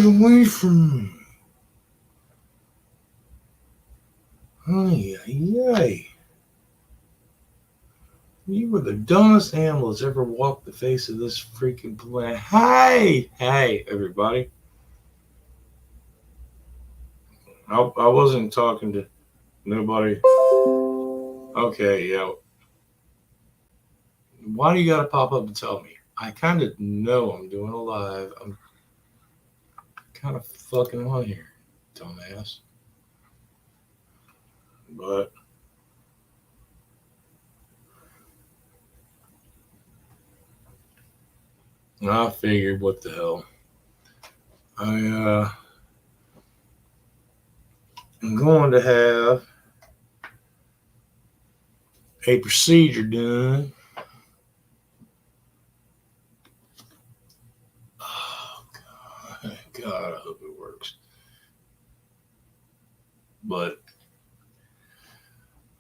Get away from me. Ay, ay, ay. You were the dumbest animal that's ever walked the face of this freaking planet. Hey, everybody. I wasn't talking to nobody. Okay, yeah. Why do you gotta pop up and tell me? I kind of know I'm doing a live. I'm kind of fucking on here, dumbass. But I figured, what the hell. I am going to have a procedure done. Oh God, I hope it works. But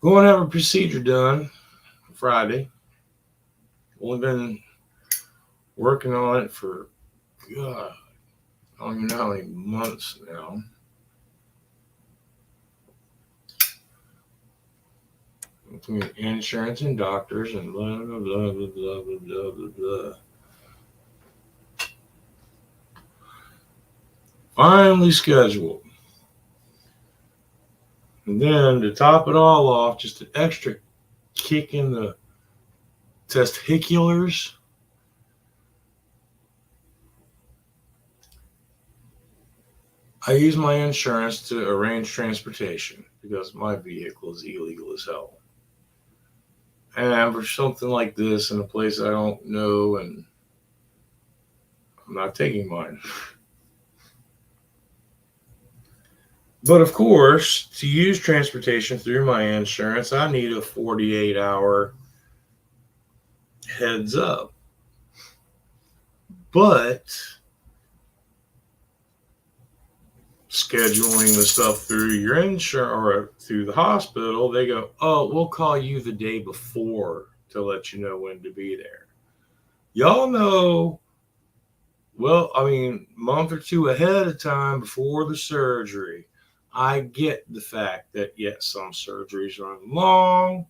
going to have a procedure done Friday. Only been working on it for, God, I don't even know how many months now. Between insurance and doctors and blah blah blah blah blah blah blah blah blah. Finally scheduled. And then to top it all off, just an extra kick in the testiculars. I use my insurance to arrange transportation because my vehicle is illegal as hell. And for something like this in a place I don't know, and I'm not taking mine. But of course, to use transportation through my insurance, I need a 48-hour heads up. But scheduling the stuff through your insurance or through the hospital, they go, oh, we'll call you the day before to let you know when to be there. Y'all know, well, I mean, month or two ahead of time before the surgery. I get the fact that, yes, some surgeries run long,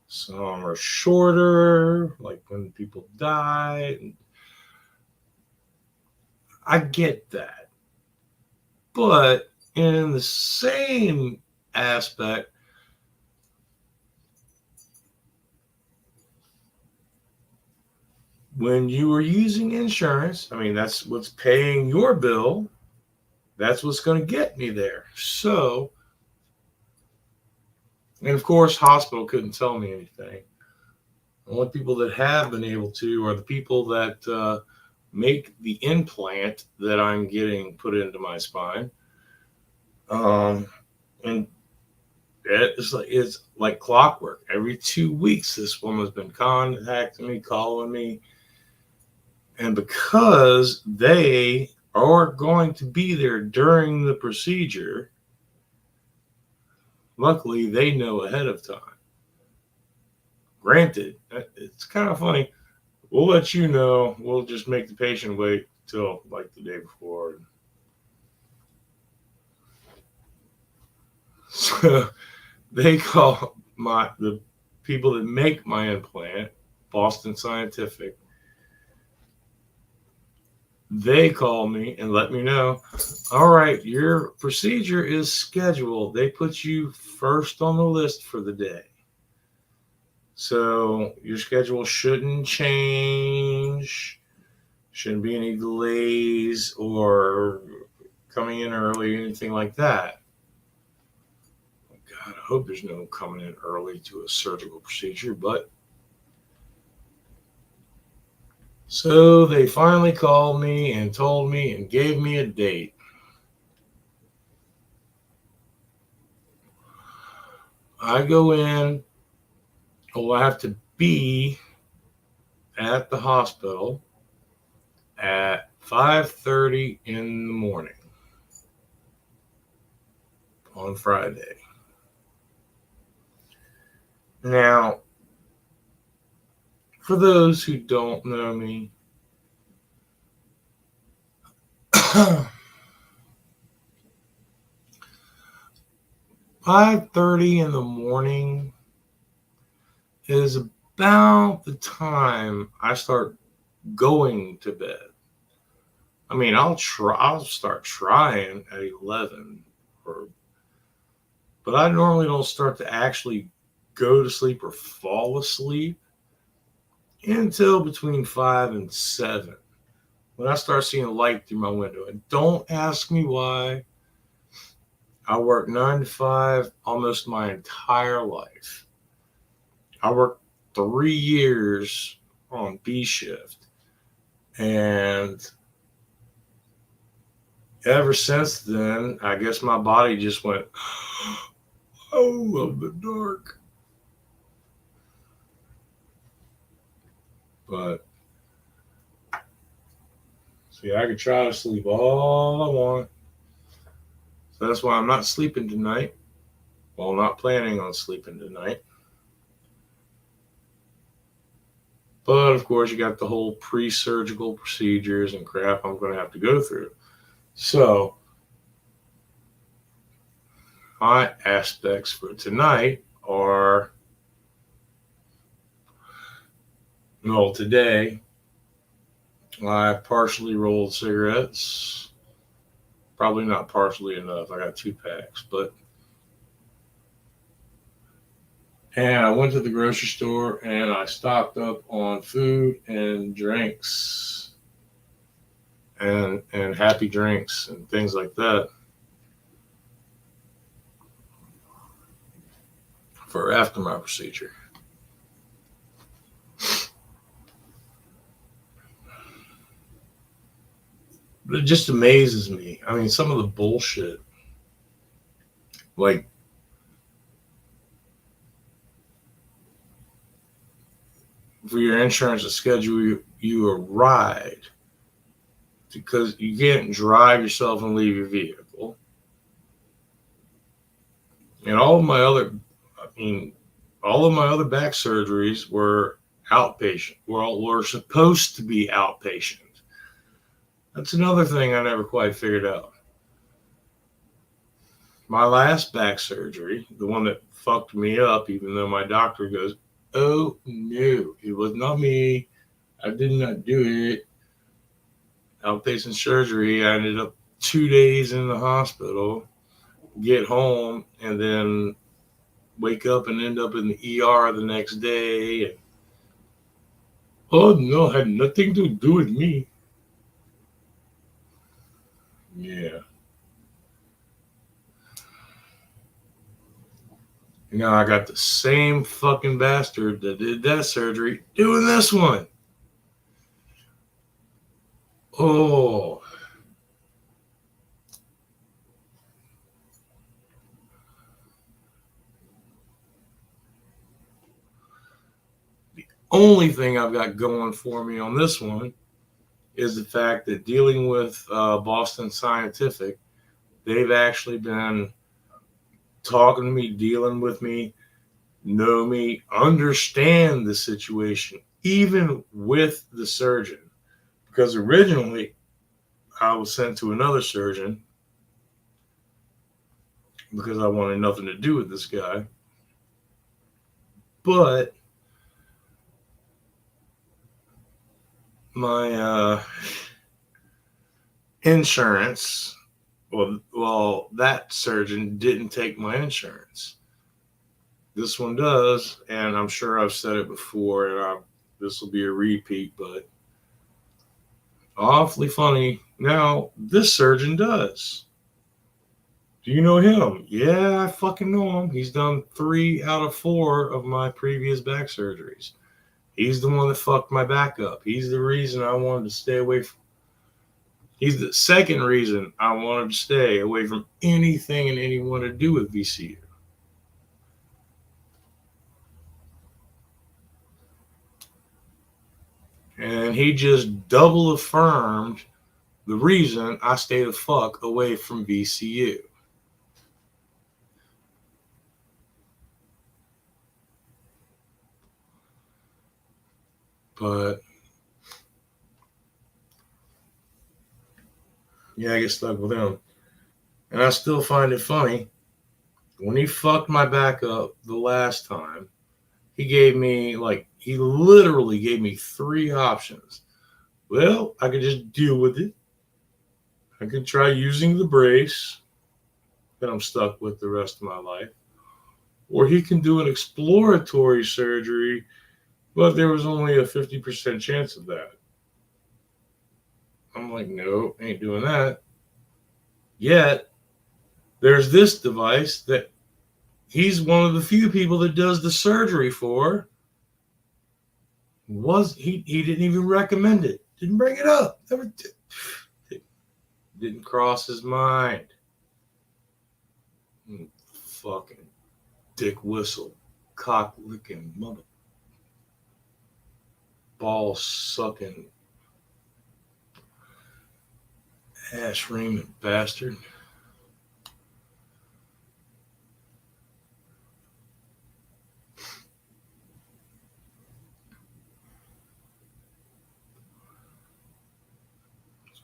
some are shorter, like when people die. I get that. But in the same aspect, when you are using insurance, I mean, that's what's paying your bill. That's what's going to get me there. So, and of course, hospital couldn't tell me anything. The only people that have been able to are the people that make the implant that I'm getting put into my spine. And it's like clockwork. Every 2 weeks, this woman's been contacting me, calling me. And because they are going to be there during the procedure, luckily they know ahead of time. Granted, it's kind of funny. We'll let you know. We'll just make the patient wait till like the day before. So they call the people that make my implant, Boston Scientific. They call me and let me know, all right, your procedure is scheduled. They put you first on the list for the day. So your schedule shouldn't change. Shouldn't be any delays or coming in early, anything like that. God, I hope there's no coming in early to a surgical procedure, but so they finally called me and told me and gave me a date. I go in. Well, I have to be at the hospital at 5:30 in the morning on Friday. Now, for those who don't know me, 5:30 in the morning is about the time I start going to bed. I mean, I'll start trying at 11, but I normally don't start to actually go to sleep or fall asleep until between 5 and 7 when I start seeing light through my window. And don't ask me why. I work 9 to 5 almost my entire life. I worked 3 years on B shift. And ever since then, I guess my body just went, I love the dark. But see, I could try to sleep all I want. So that's why I'm not sleeping tonight. Well, not planning on sleeping tonight. But of course, you got the whole pre surgical procedures and crap I'm going to have to go through. So, my aspects for tonight are well, today I partially rolled cigarettes. Probably not partially enough. I got 2 packs, but and I went to the grocery store and I stocked up on food and drinks and happy drinks and things like that for after my procedure. But it just amazes me. I mean, some of the bullshit, like for your insurance to schedule you a ride because you can't drive yourself and leave your vehicle. And I mean, all of my other back surgeries were outpatient. Were supposed to be outpatient. That's another thing I never quite figured out. My last back surgery, the one that fucked me up, even though my doctor goes, "Oh no, it was not me. I did not do it." Outpatient surgery. I ended up 2 days in the hospital, get home, and then wake up and end up in the ER the next day. And, oh no, it had nothing to do with me. Yeah. Now I got the same fucking bastard that did that surgery doing this one. Oh, only thing I've got going for me on this one is the fact that dealing with Boston Scientific, they've actually been talking to me, dealing with me, know me, understand the situation, even with the surgeon. Because originally I was sent to another surgeon because I wanted nothing to do with this guy. But my insurance, well, that surgeon didn't take my insurance. This one does, and I'm sure I've said it before, and this will be a repeat, but awfully funny. Now, this surgeon does. Do you know him? Yeah, I fucking know him. He's done 3 out of 4 of my previous back surgeries. He's the one that fucked my back up. He's the reason I wanted to stay away from. He's the second reason I wanted to stay away from anything and anyone to do with VCU. And he just double affirmed the reason I stay the fuck away from VCU. But yeah, I get stuck with him. And I still find it funny When he fucked my back up the last time, he literally gave me three options. Well, I could just deal with it. I could try using the brace that I'm stuck with the rest of my life. Or he can do an exploratory surgery, but there was only a 50% chance of that. I'm like, no, ain't doing that. Yet, there's this device that he's one of the few people that does the surgery for. He didn't even recommend it. Didn't bring it up. Never didn't cross his mind. Fucking dick whistle, cock licking mother, ball sucking, ass reaming bastard.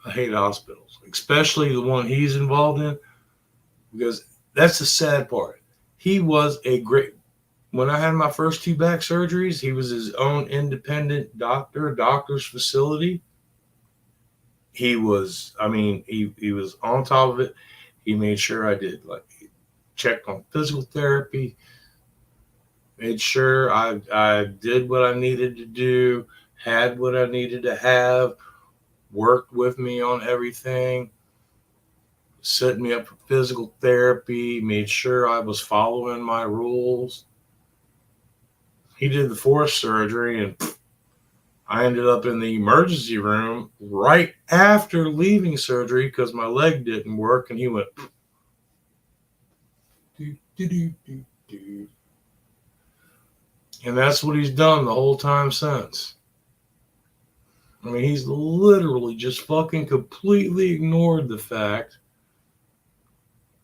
I hate hospitals, especially the one he's involved in, because that's the sad part. He was a great. When I had my first two back surgeries, he was his own independent doctor's facility. He was, I mean, he was on top of it. He made sure I did, like, checked on physical therapy, made sure I did what I needed to do, had what I needed to have, worked with me on everything, set me up for physical therapy, made sure I was following my rules. He did the fourth surgery, and I ended up in the emergency room right after leaving surgery because my leg didn't work, and he went, do, do, do, do, do. And that's what he's done the whole time since. I mean, he's literally just fucking completely ignored the fact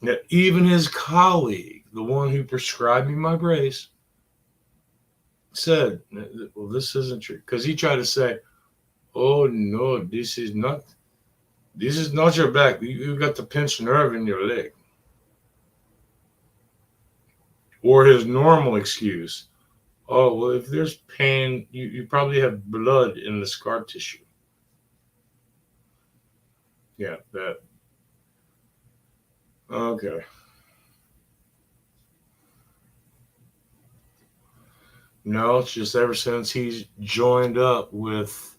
that even his colleague, the one who prescribed me my brace, said, well, this isn't true. Because he tried to say, oh, no, this is not your back. You got the pinched nerve in your leg. Or his normal excuse, oh, well, if there's pain, you probably have blood in the scar tissue. Yeah, that. Okay. No, it's just ever since he's joined up with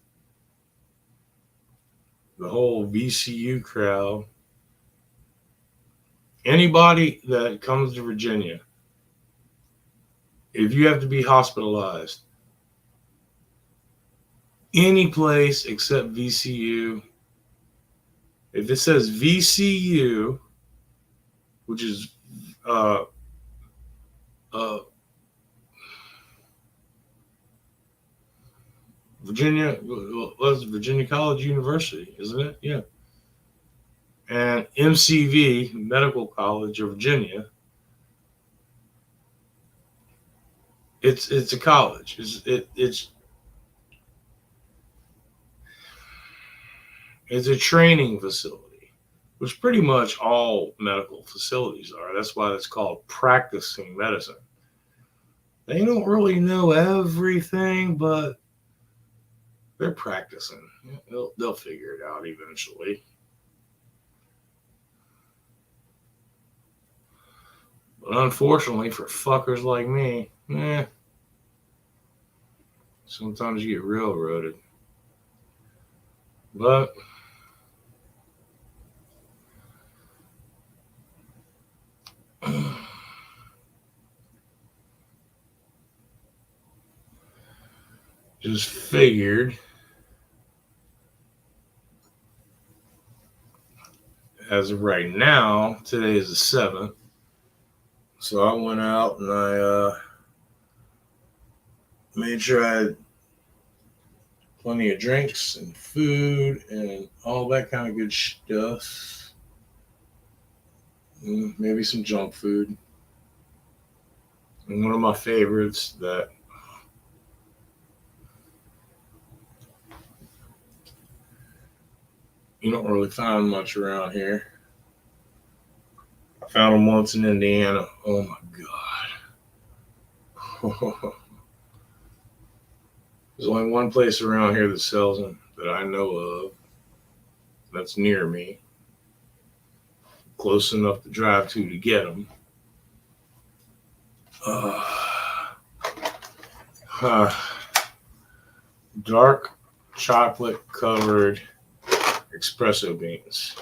the whole VCU crowd, anybody that comes to Virginia, if you have to be hospitalized, any place except VCU, if it says VCU, which is uh, Virginia, was Virginia College University, isn't it? Yeah. And MCV, Medical College of Virginia, it's a college. It's a training facility, which pretty much all medical facilities are. That's why it's called practicing medicine. They don't really know everything, but they're practicing. They'll figure it out eventually. But unfortunately for fuckers like me, sometimes you get railroaded. But just figured, as of right now, today is the 7th. So I went out and I made sure I had plenty of drinks and food and all that kind of good stuff. Maybe some junk food. And one of my favorites that you don't really find much around here. I found them once in Indiana. Oh my God. There's only one place around here that sells them that I know of. That's near me. Close enough to drive to get them. Dark chocolate covered espresso beans.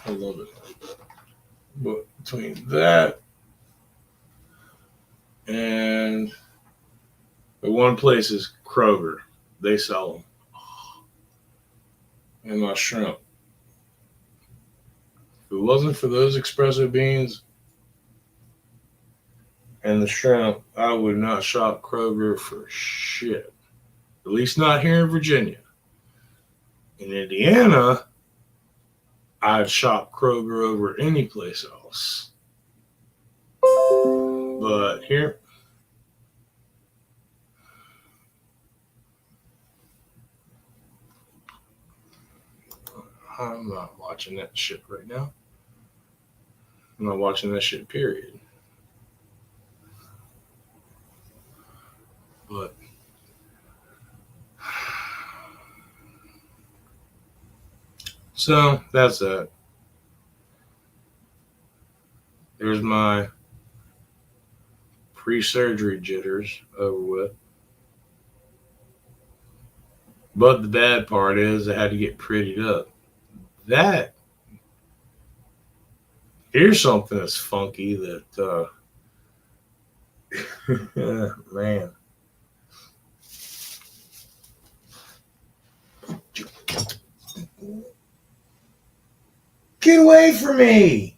I love it. But between that and the one place is Kroger. They sell them. And my shrimp. If it wasn't for those espresso beans and the shrimp, I would not shop Kroger for shit. At least not here in Virginia. In Indiana, I'd shop Kroger over any place else. But here, I'm not watching that shit right now. I'm not watching that shit, period. But so that's that. There's my pre-surgery jitters over with. But the bad part is I had to get prettied up. That here's something that's funky that man. Get away from me.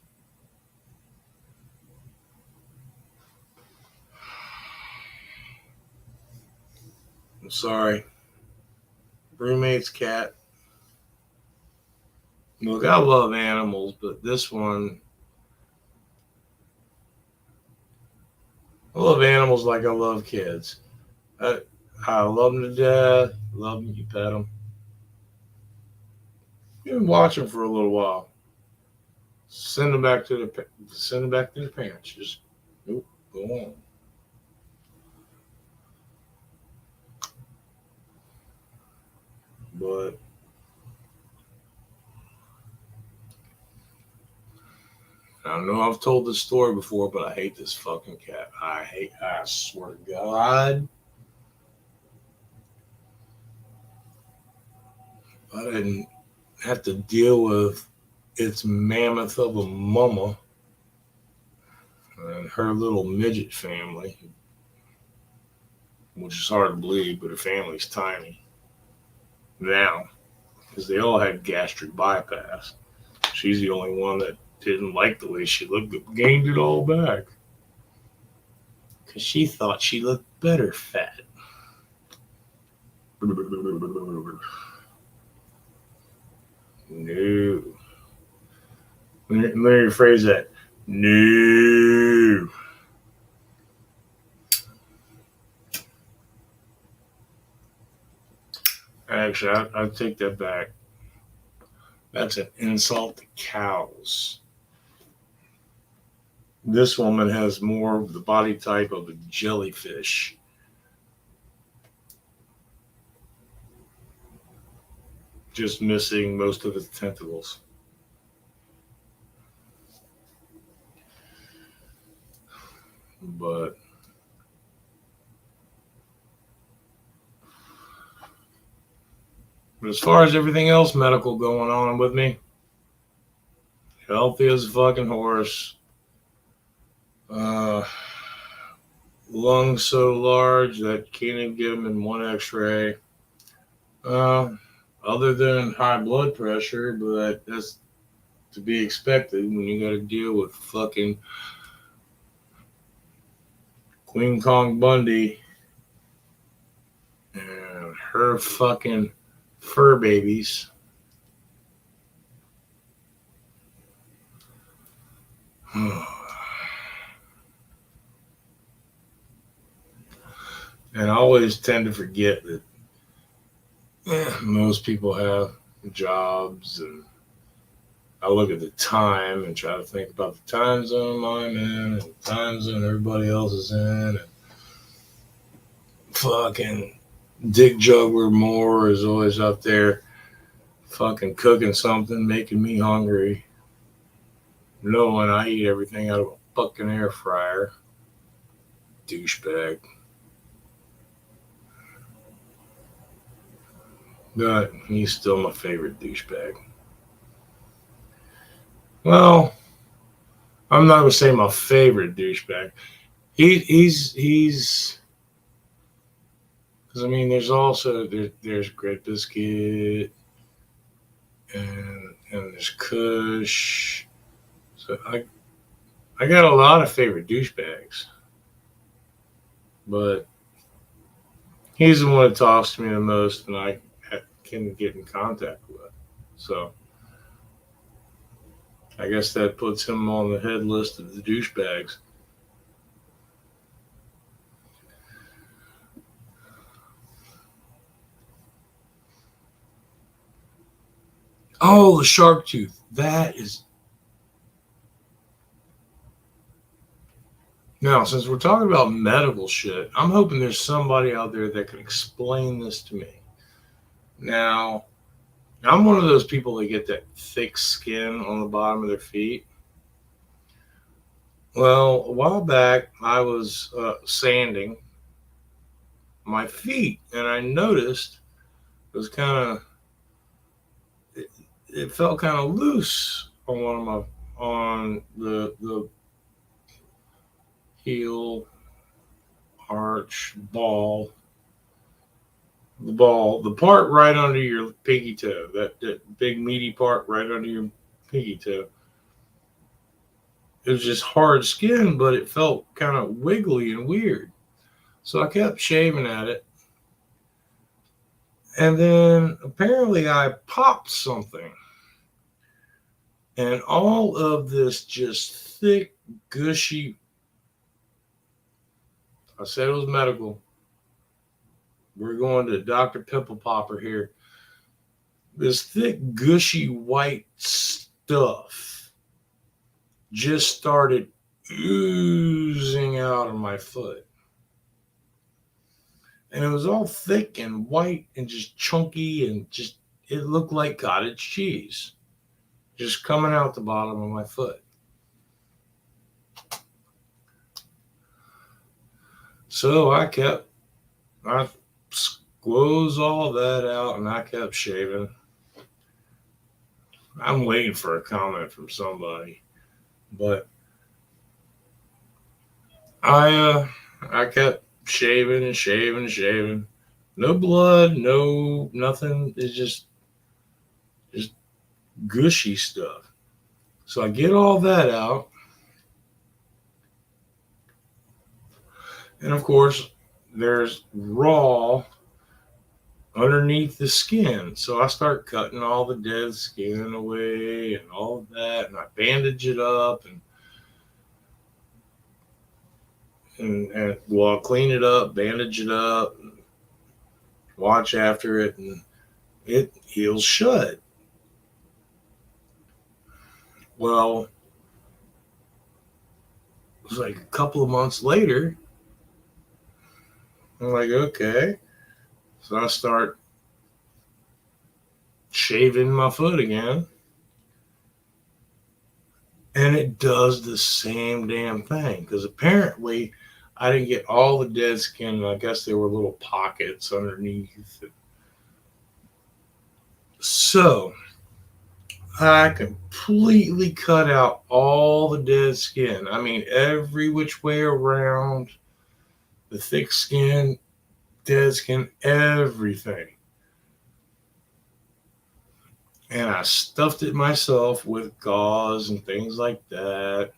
I'm sorry. Roommate's cat. Look, I love animals, but this one, I love animals like I love kids. I love them to death. Love them, you pet them. You can watch them for a little while. Send them back to the parents. Just nope, go on. But I know I've told this story before, but I hate this fucking cat. I swear to God, I didn't have to deal with its mammoth of a mama and her little midget family, which is hard to believe, but her family's tiny now because they all had gastric bypass. She's the only one that didn't like the way she looked, but gained it all back because she thought she looked better fat. No. Let me rephrase that. No. Actually, I take that back. That's an insult to cows. This woman has more of the body type of a jellyfish. Just missing most of its tentacles. But as far as everything else medical going on with me, healthy as a fucking horse. Lungs so large that can't even get them in one x-ray. Other than high blood pressure, but that's to be expected when you got to deal with fucking Queen Kong Bundy and her fucking fur babies. And I always tend to forget that most people have jobs, and I look at the time and try to think about the time zone I'm in and the time zone everybody else is in. And fucking Dick Juggler Moore is always up there fucking cooking something, making me hungry, knowing I eat everything out of a fucking air fryer. Douchebag. But he's still my favorite douchebag. Well, I'm not gonna say my favorite douchebag. He's because I mean, there's also there's Great Biscuit and there's Kush. So I got a lot of favorite douchebags, but he's the one that talks to me the most, and I can get in contact with. So I guess that puts him on the head list of the douchebags. Oh, the shark tooth. That is. Now, since we're talking about medical shit, I'm hoping there's somebody out there that can explain this to me. Now, I'm one of those people that get that thick skin on the bottom of their feet. Well, a while back, I was sanding my feet, and I noticed it was it felt kind of loose on one of my on the heel arch ball, the part right under your pinky toe, that big meaty part right under your pinky toe. It was just hard skin, but it felt kind of wiggly and weird. So I kept shaving at it. And then apparently I popped something. And all of this just thick, gushy. I said it was medical. We're going to Dr. Pimple Popper here. This thick, gushy white stuff just started oozing out of my foot. And it was all thick and white and just chunky and just, it looked like cottage cheese just coming out the bottom of my foot. So I squoze all that out and I kept shaving. I'm waiting for a comment from somebody, but I kept shaving and shaving and shaving. No blood, no nothing. It's just gushy stuff. So I get all that out. And of course, there's raw underneath the skin. So I start cutting all the dead skin away and all of that. And I bandage it up and well, I'll clean it up, bandage it up, and watch after it, and it heals shut. Well, it was like a couple of months later. I'm like, okay. So I start shaving my foot again. And it does the same damn thing. Because apparently I didn't get all the dead skin. I guess there were little pockets underneath it. So I completely cut out all the dead skin. I mean, every which way around, the thick skin, dead skin, everything. And I stuffed it myself with gauze and things like that.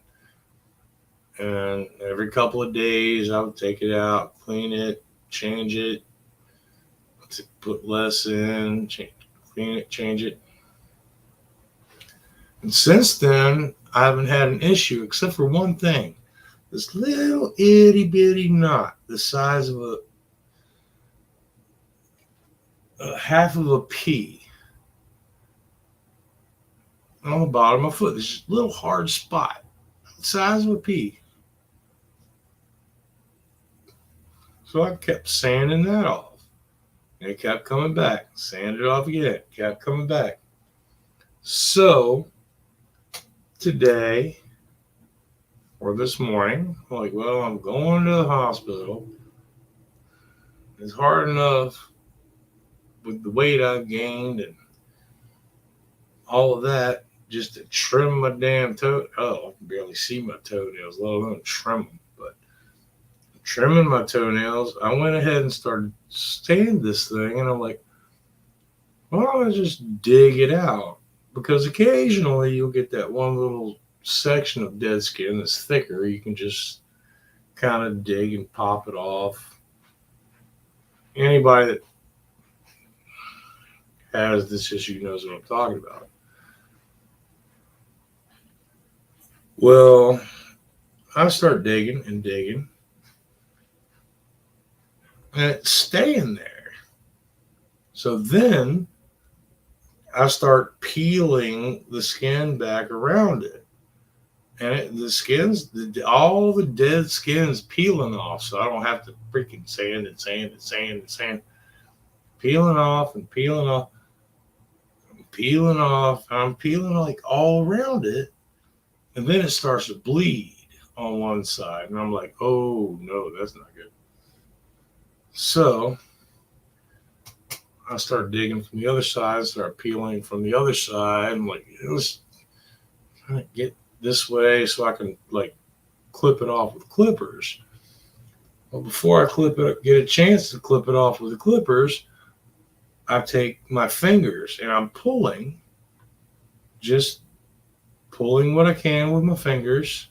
And every couple of days, I would take it out, clean it, change it, put less in, clean it, change it. And since then, I haven't had an issue except for one thing. This little itty bitty knot the size of half of a pea on the bottom of my foot. This little hard spot, the size of a pea. So I kept sanding that off. And it kept coming back. Sanded it off again. Kept coming back. So today or this morning, I'm like, well, I'm going to the hospital. It's hard enough with the weight I've gained and all of that just to trim my damn toe. Oh, I can barely see my toenails, let alone trim them. But trimming my toenails, I went ahead and started sanding this thing, and I'm like, why don't I just dig it out? Because occasionally you'll get that one little section of dead skin that's thicker. You can just kind of dig and pop it off. Anybody that has this issue knows what I'm talking about. Well, I start digging and digging, and it's staying there. So then I start peeling the skin back around it. And the skin's, all the dead skin's peeling off. So I don't have to freaking sand and sand and sand and sand. Peeling off and peeling off. Peeling off. I'm peeling like all around it. And then it starts to bleed on one side. And I'm like, oh no, that's not good. So I start digging from the other side, start peeling from the other side. I'm like, let's try to get this way so I can like clip it off with clippers. Well, before I clip it, get a chance to clip it off with the clippers, I take my fingers and I'm pulling, just pulling what I can with my fingers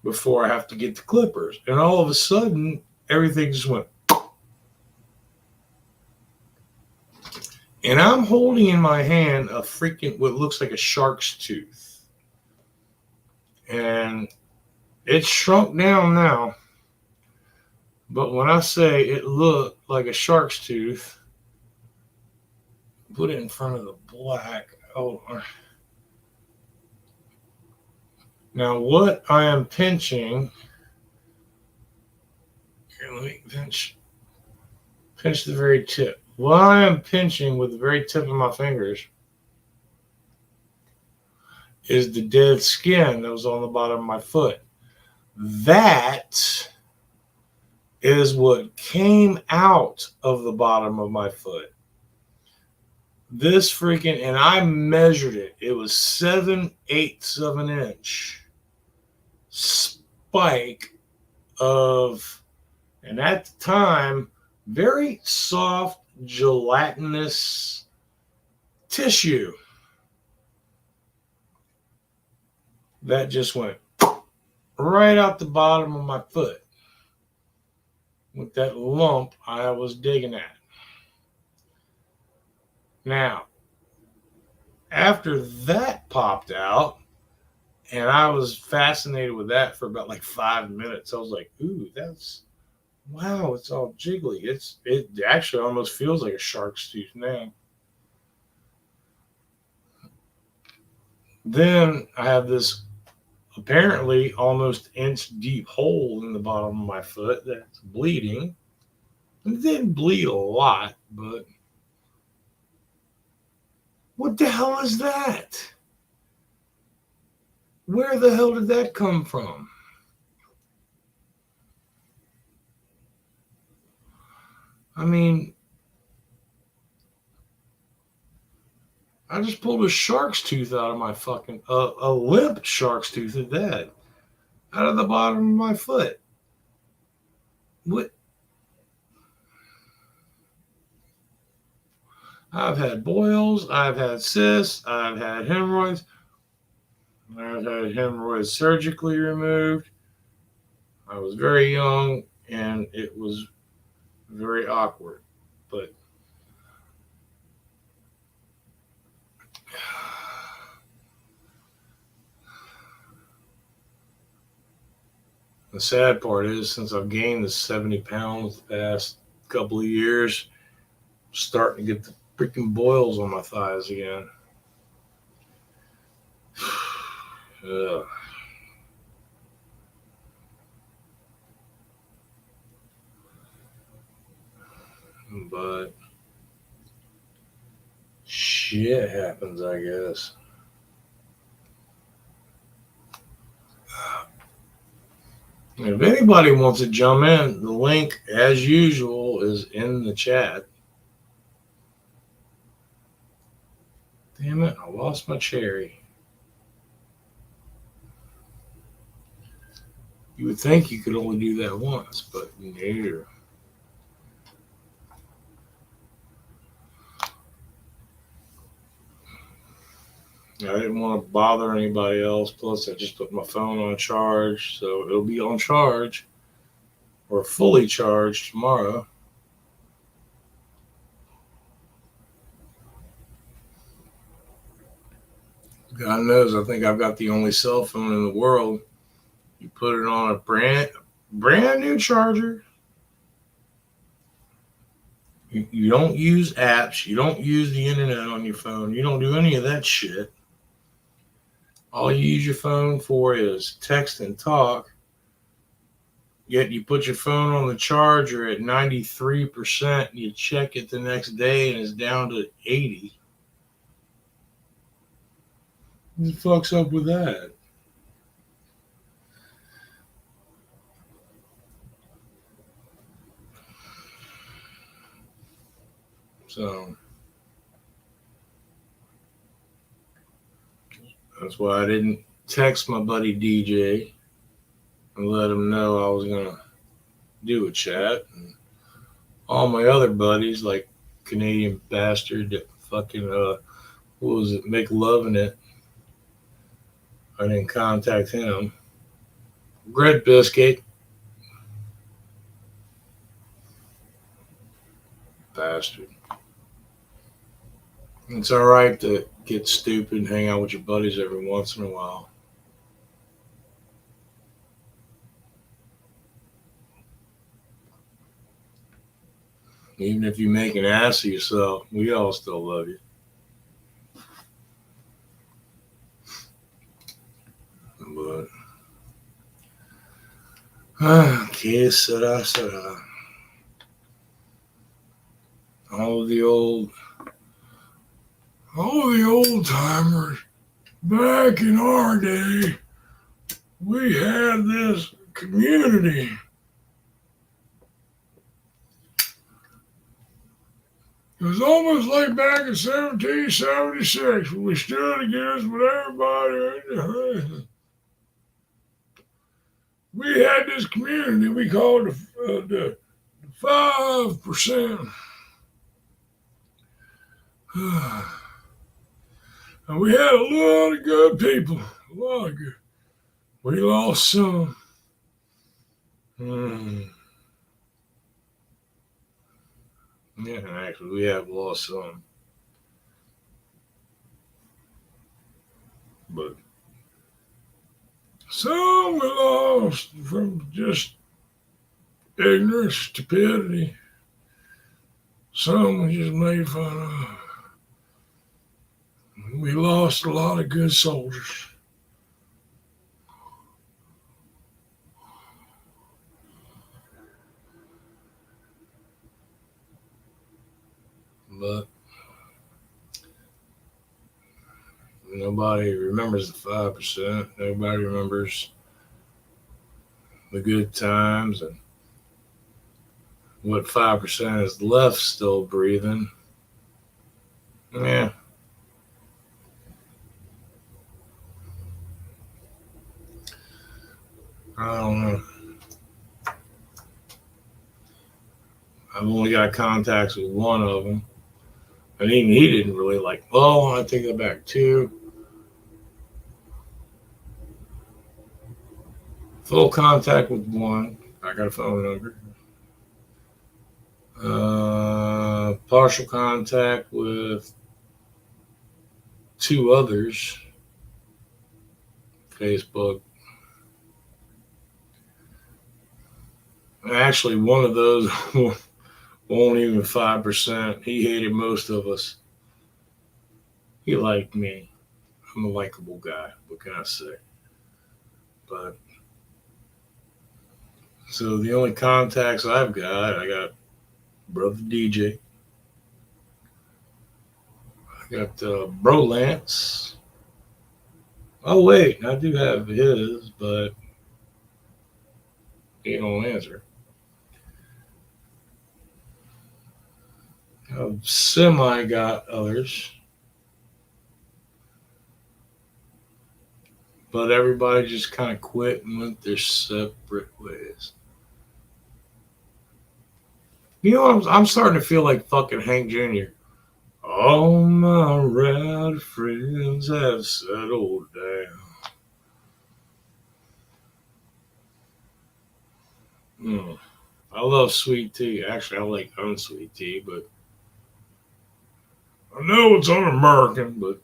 before I have to get the clippers. And all of a sudden, everything just went. And I'm holding in my hand a freaking, what looks like a shark's tooth. And it's shrunk down now. But when I say it looked like a shark's tooth, put it in front of the black. Oh. Now what I am pinching, here, let me pinch the very tip. What I am pinching with the very tip of my fingers is the dead skin that was on the bottom of my foot. That is what came out of the bottom of my foot. This freaking, and I measured it. It was 7/8 of an inch spike of, and at the time, very soft, gelatinous tissue that just went right out the bottom of my foot with that lump I was digging at. Now, after that popped out, and I was fascinated with that for about like 5 minutes. I was like, ooh, that's, wow, it's all jiggly. It actually almost feels like a shark's tooth now. Then I have this apparently almost inch deep hole in the bottom of my foot that's bleeding. It didn't bleed a lot, but what the hell is that? Where the hell did that come from? I mean, I just pulled a shark's tooth out of my fucking, a limp shark's tooth at that, out of the bottom of my foot. What? I've had boils, I've had cysts, I've had hemorrhoids. I've had hemorrhoids surgically removed. I was very young and it was very awkward. But the sad part is, since I've gained the 70 pounds the past couple of years, Starting to get the freaking boils on my thighs again. Ugh. But shit happens, I guess. If anybody wants to jump in, the link, as usual, is in the chat. Damn it, I lost my cherry. You would think you could only do that once, but no. I didn't want to bother anybody else. Plus, I just put my phone on charge, so it'll be on charge or fully charged tomorrow. God knows, I think I've got the only cell phone in the world. You put it on a brand new charger. You don't use apps. You don't use the internet on your phone. You don't do any of that shit. All you use your phone for is text and talk. Yet you put your phone on the charger at 93%, and you check it the next day and it's down to 80. What the fuck's up with that? So that's why I didn't text my buddy DJ and let him know I was gonna do a chat. And all my other buddies, like Canadian Bastard that fucking what was it, Make Love in It, I didn't contact him. Bread Biscuit, bastard. It's all right to get stupid and hang out with your buddies every once in a while. Even if you make an ass of yourself, we all still love you. But que sera, sera. All the old timers back in our day, we had this community. It was almost like back in 1776 when we stood against what everybody. We had this community we called the 5%. And we had a lot of good people. A lot of good. We lost some. Yeah, actually, we have lost some. But some we lost from just ignorance, stupidity. Some we just made fun of. We lost a lot of good soldiers. But nobody remembers the 5%. Nobody remembers the good times and what 5% is left still breathing. Yeah. I don't know. I've only got contacts with one of them. And even he didn't really like, oh, I take that back too. Full contact with one. I got a phone number. Partial contact with two others. Facebook. Actually, one of those Won't even 5%. He hated most of us. He liked me. I'm a likable guy. What can I say? But so the only contacts I got brother DJ. I got Bro Lance. Oh wait, I do have his, but he don't answer. I've semi got others, but everybody just kind of quit and went their separate ways. You know, I'm starting to feel like fucking Hank Jr. All my rowdy friends have settled down. Mm. I love sweet tea. Actually, I like unsweet tea, but I know it's un-American, but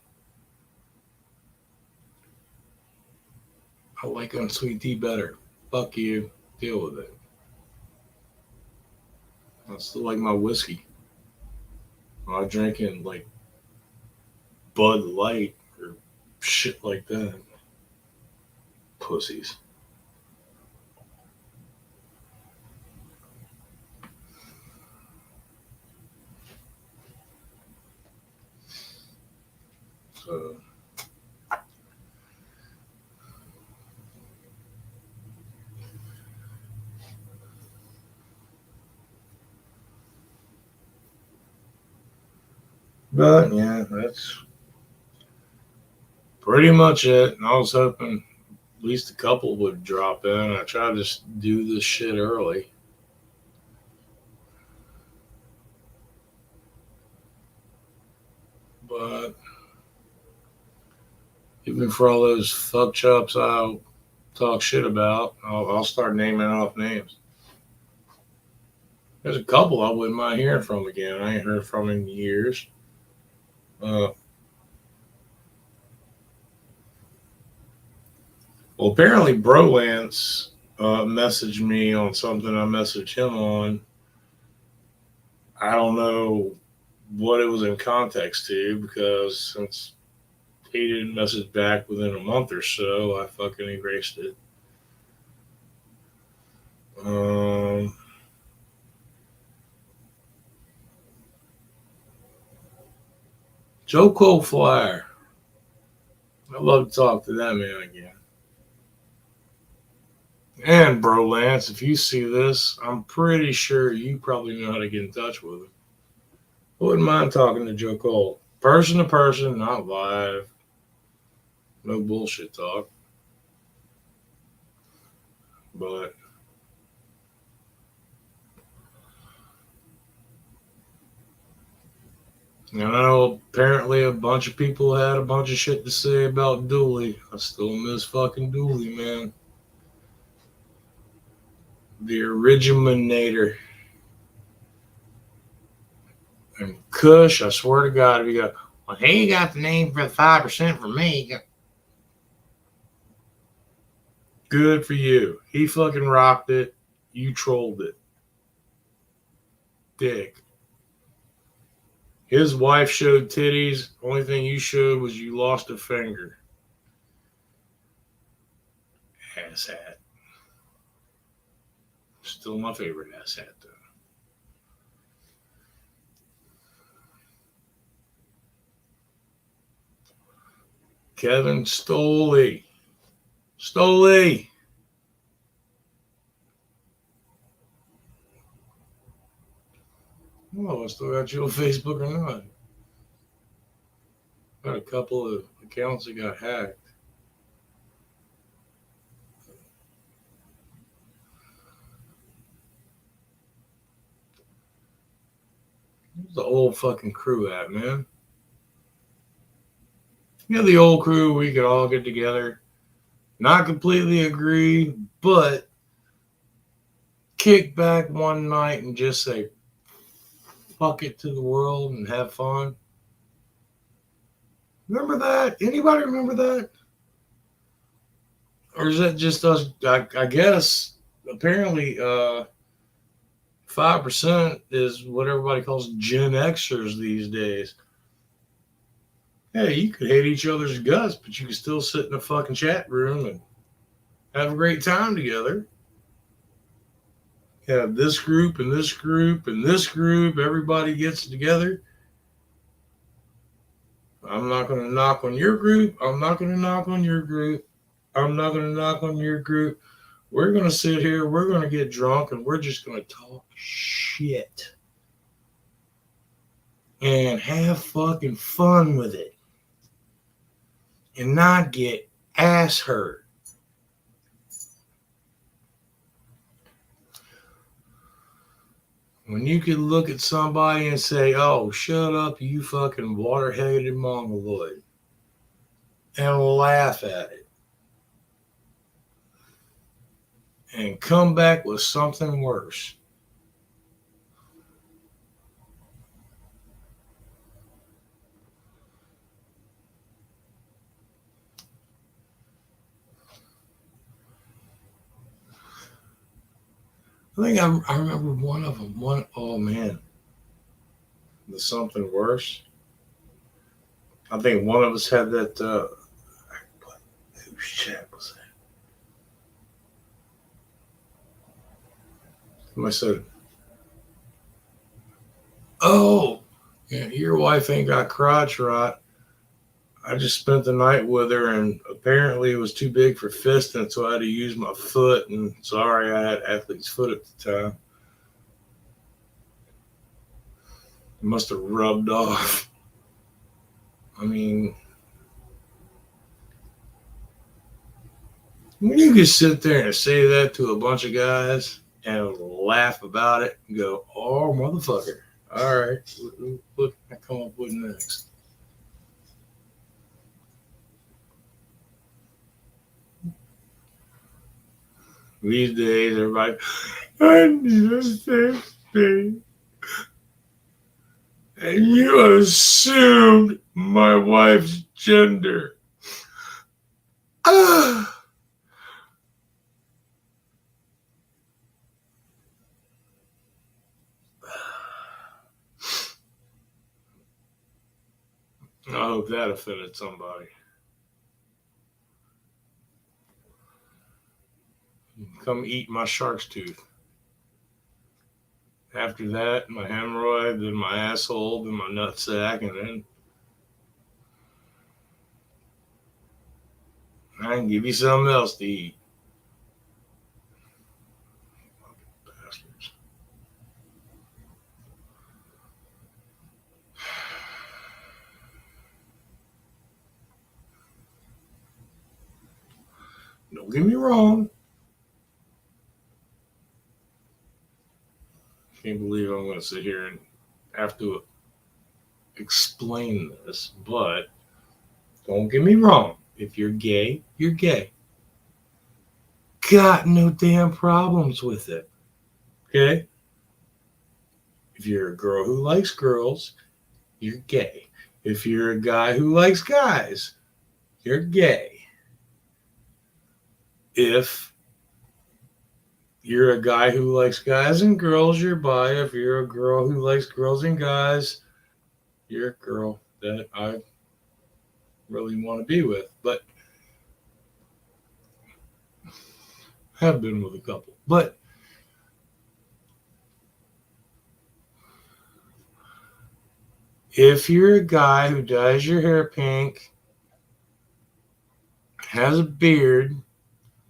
I like unsweet tea better. Fuck you. Deal with it. I still like my whiskey. I'm not drinking like Bud Light or shit like that. Pussies. So, but yeah, that's pretty much it. And I was hoping at least a couple would drop in. I tried to do this shit early. But even for all those fuck chops I talk shit about, I'll start naming off names. There's a couple I wouldn't mind hearing from again. I ain't heard from in years. Uh, well, apparently Brolance messaged me on something I messaged him on. I don't know what it was in context to because since he didn't message back within a month or so, I fucking erased it. Um, Joe Cole Flyer. I'd love to talk to that man again. And Bro Lance, if you see this, I'm pretty sure you probably know how to get in touch with him. I wouldn't mind talking to Joe Cole. Person to person, not live. No bullshit talk. But I know apparently a bunch of people had a bunch of shit to say about Dooley. I still miss fucking Dooley, man. The originator. And Kush, I swear to God, if you go, well, he got the name for the 5% for me. Good for you. He fucking rocked it. You trolled it. Dick. His wife showed titties. Only thing you showed was you lost a finger. Asshat. Still my favorite asshat, though. Kevin Stoley. Stoley. Oh, I still got you on Facebook or not. Got a couple of accounts that got hacked. Where's the old fucking crew at, man? You know, the old crew, we could all get together, not completely agree, but kick back one night and just say, fuck it to the world and have fun. Remember that? Anybody remember that? Or is that just us? I guess apparently 5% is what everybody calls Gen Xers these days. Hey, you could hate each other's guts, but you can still sit in a fucking chat room and have a great time together. Have this group and this group and this group. Everybody gets together. I'm not going to knock on your group. I'm not going to knock on your group. I'm not going to knock on your group. We're going to sit here. We're going to get drunk and we're just going to talk shit and have fucking fun with it and not get ass hurt. When you could look at somebody and say, oh, shut up, you fucking water-headed mongoloid, and laugh at it, and come back with something worse. I think I remember one of them. Oh man, the something worse. I think one of us had that. Whose chat was that? Somebody said, "Oh, yeah, your wife ain't got crotch rot. I just spent the night with her, and apparently it was too big for fisting, so I had to use my foot. And sorry, I had athlete's foot at the time. It must have rubbed off." I mean, when you can sit there and say that to a bunch of guys and laugh about it and go, "Oh, motherfucker. All right, what can I come up with next?" These days, everybody, I need a safe space. And you assumed my wife's gender. Ah. I hope that offended somebody. Come eat my shark's tooth. After that, my hemorrhoid, then my asshole, then my nutsack, and then I can give you something else to eat. Bastards. Don't get me wrong. Can't believe I'm going to sit here and have to explain this, but don't get me wrong. If you're gay, you're gay. Got no damn problems with it. Okay? If you're a girl who likes girls, you're gay. If you're a guy who likes guys, you're gay. If you're a guy who likes guys and girls, you're bi. If you're a girl who likes girls and guys, you're a girl that I really want to be with. But have been with a couple. But if you're a guy who dyes your hair pink, has a beard,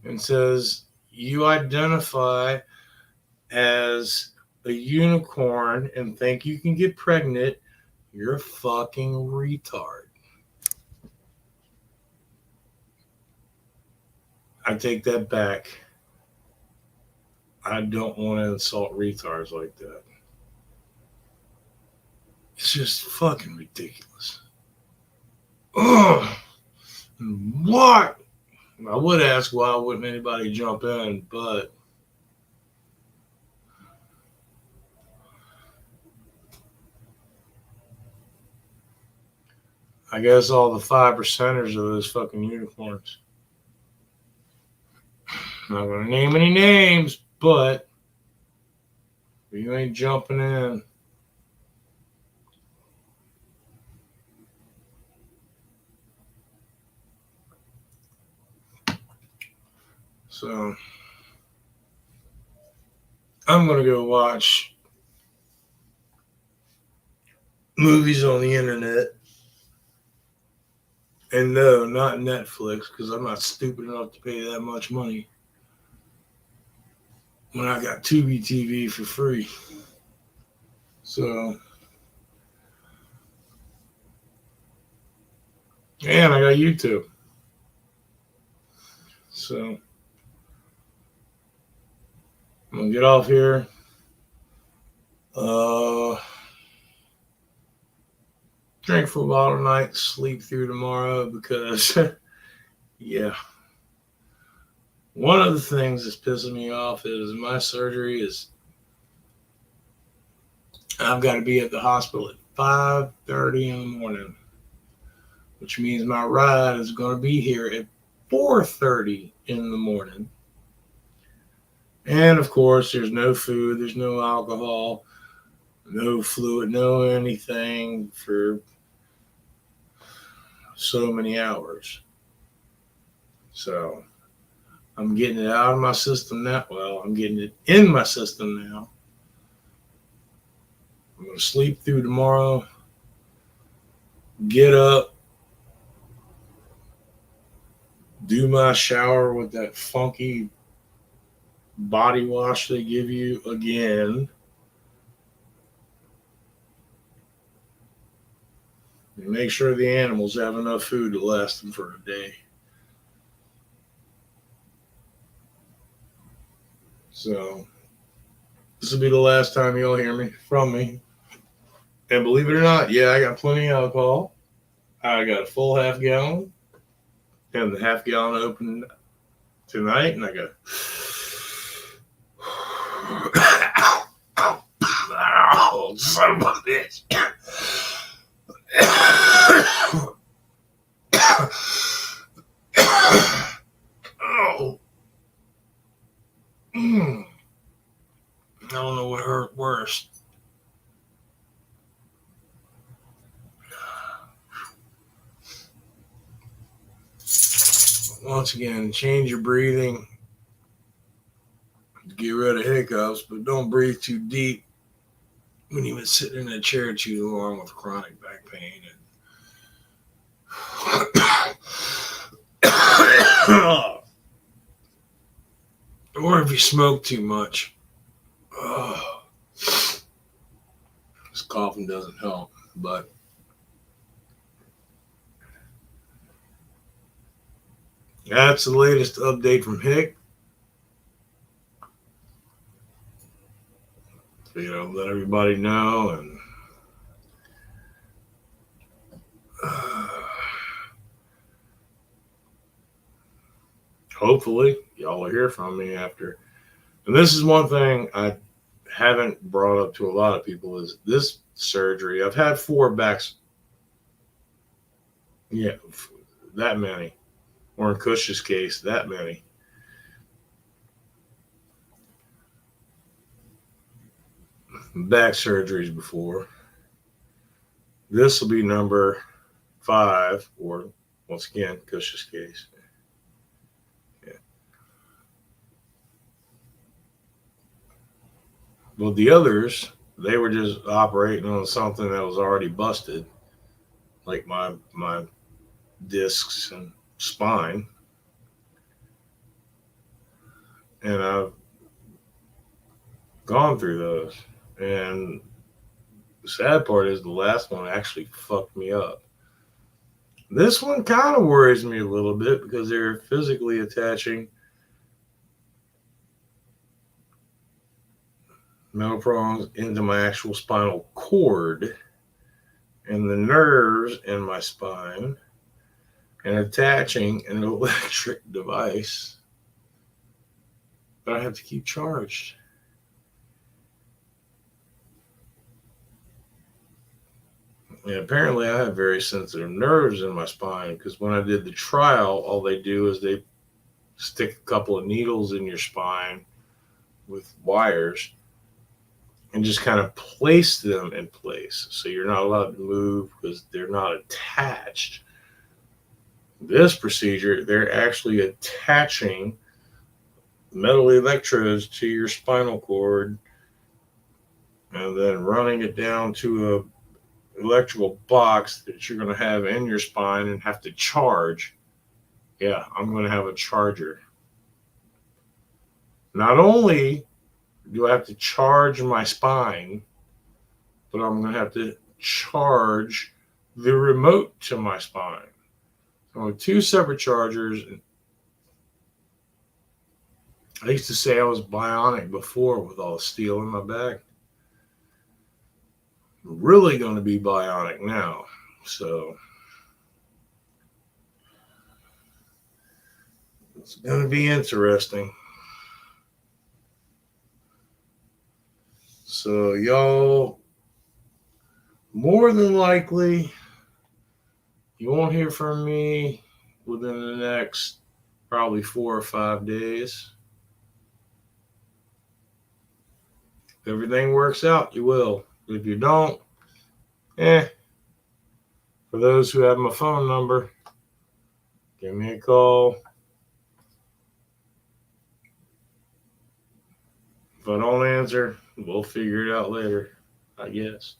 and says you identify as a unicorn and think you can get pregnant, you're a fucking retard. I take that back. I don't want to insult retards like that. It's just fucking ridiculous. Ugh. What? I would ask why wouldn't anybody jump in, but I guess all the 5%ers of those fucking unicorns. I'm not going to name any names, but You ain't jumping in. So I'm going to go watch movies on the internet. And no, not Netflix, because I'm not stupid enough to pay that much money when I got Tubi TV for free. So, and I got YouTube. So, I'm going to get off here. Drink for a while tonight, sleep through tomorrow because, yeah. One of the things that's pissing me off is my surgery is I've got to be at the hospital at 5:30 in the morning, which means my ride is going to be here at 4:30 in the morning. And of course, there's no food, there's no alcohol, no fluid, no anything for so many hours. So I'm getting it out of my system now. Well, I'm getting it in my system now. I'm going to sleep through tomorrow, get up, do my shower with that funky body wash they give you again. And make sure the animals have enough food to last them for a day. So this will be the last time you'll hear from me. And believe it or not, yeah, I got plenty of alcohol. I got a full half gallon. And the half gallon opened tonight, and I got oh, son of a bitch. Oh. I don't know what hurt worse. Once again, change your breathing. Get rid of hiccups, but don't breathe too deep when you've been sitting in a chair too long with chronic back pain. Or if you smoke too much. This coughing doesn't help, but that's the latest update from Hick. So, let everybody know, and hopefully y'all will hear from me after. And this is one thing I haven't brought up to a lot of people is this surgery. I've had 4 backs. Yeah, that many. Or in Cush's case, that many. Back surgeries before. This will be number 5, or once again, Cush's case. Yeah. Well, the others, they were just operating on something that was already busted, like my discs and spine. And I've gone through those. And the sad part is the last one actually fucked me up. This one kind of worries me a little bit because they're physically attaching metal prongs into my actual spinal cord and the nerves in my spine and attaching an electric device that I have to keep charged. And apparently I have very sensitive nerves in my spine because when I did the trial, all they do is they stick a couple of needles in your spine with wires and just kind of place them in place. So you're not allowed to move because they're not attached. This procedure, they're actually attaching metal electrodes to your spinal cord and then running it down to a electrical box that you're going to have in your spine and have to charge. Yeah, I'm going to have a charger. Not only do I have to charge my spine, but I'm going to have to charge the remote to my spine. So two separate chargers. I used to say I was bionic before with all the steel in my back. I'm really going to be bionic now. So it's going to be interesting. So y'all, more than likely, you won't hear from me within the next probably 4 or 5 days. If everything works out, you will. If you don't, for those who have my phone number, give me a call. If I don't answer, we'll figure it out later, I guess.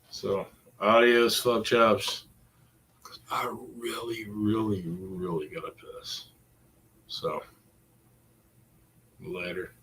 So, adios, fuck chops. I really, really, really gotta piss. So, later.